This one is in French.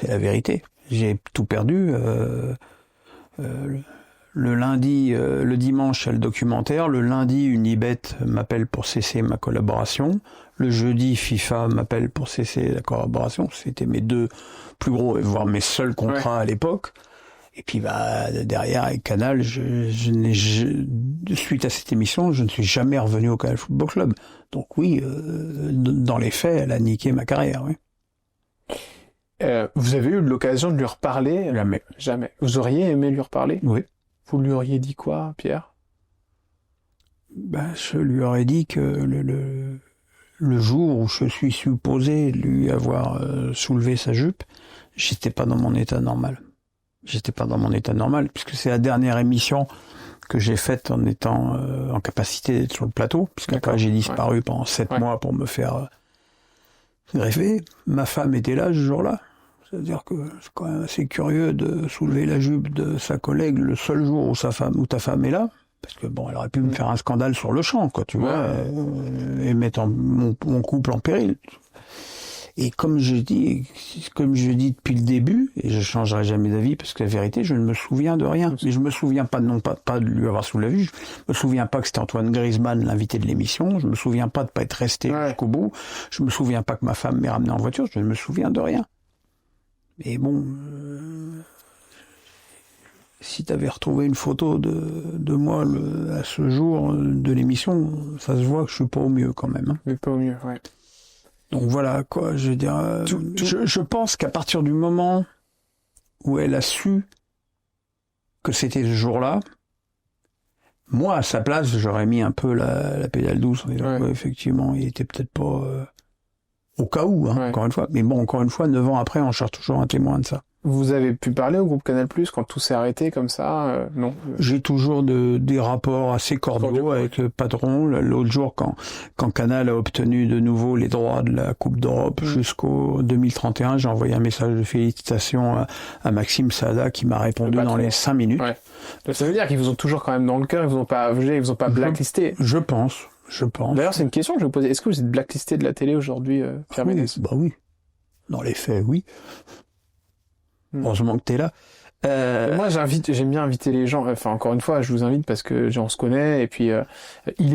c'est la vérité. J'ai tout perdu. Le lundi, le dimanche, c'est le documentaire. Le lundi, Unibet m'appelle pour cesser ma collaboration. Le jeudi, FIFA m'appelle pour cesser la collaboration. C'était mes 2 plus gros, voire mes seuls contrats à l'époque. Et puis derrière, avec Canal, suite à cette émission, je ne suis jamais revenu au Canal Football Club. Donc oui, dans les faits, elle a niqué ma carrière. Oui. Vous avez eu l'occasion de lui reparler? Jamais. Jamais. Vous auriez aimé lui reparler? Oui. Vous lui auriez dit quoi, Pierre? Je lui aurais dit que le jour où je suis supposé lui avoir soulevé sa jupe, j'étais pas dans mon état normal. J'étais pas dans mon état normal, puisque c'est la dernière émission que j'ai faite en étant en capacité d'être sur le plateau, puisqu'après j'ai disparu pendant 7 mois pour me faire greffer. Ma femme était là ce jour-là. C'est-à-dire que c'est quand même assez curieux de soulever la jupe de sa collègue le seul jour où ta femme est là. Parce que bon, elle aurait pu me faire un scandale sur le champ, quoi, tu vois, et mettre mon couple en péril. Et comme je dis depuis le début, et je changerai jamais d'avis, parce que la vérité, je ne me souviens de rien. Mais je me souviens pas de lui avoir soulevé. Je me souviens pas que c'était Antoine Griezmann, l'invité de l'émission. Je me souviens pas de pas être resté jusqu'au bout. Je me souviens pas que ma femme m'ait ramené en voiture. Je ne me souviens de rien. Mais bon, si t'avais retrouvé une photo de moi à ce jour de l'émission, ça se voit que je suis pas au mieux quand même. Hein. Mais pas au mieux, ouais. Donc voilà, quoi, je veux dire, je pense qu'à partir du moment où elle a su que c'était ce jour-là, moi, à sa place, j'aurais mis un peu la pédale douce. Effectivement, il était peut-être pas au cas où, hein, encore une fois. Mais bon, encore une fois, 9 ans après, on cherche toujours un témoin de ça. Vous avez pu parler au groupe Canal+, quand tout s'est arrêté comme ça? Non. J'ai toujours des rapports assez cordiaux avec le patron. L'autre jour, quand Canal a obtenu de nouveau les droits de la Coupe d'Europe jusqu'au 2031, j'ai envoyé un message de félicitations à Maxime Saada qui m'a répondu dans les 5 minutes. Ouais. Ça veut dire qu'ils vous ont toujours quand même dans le cœur, ils vous ont pas blacklisté. Je pense. D'ailleurs, c'est une question que je vais vous poser. Est-ce que vous êtes blacklisté de la télé aujourd'hui, Pierre Ménès? Bah oui. Dans les faits, oui. Heureusement que t'es là. Moi, j'aime bien inviter les gens. Enfin, encore une fois, je vous invite parce que on se connaît et puis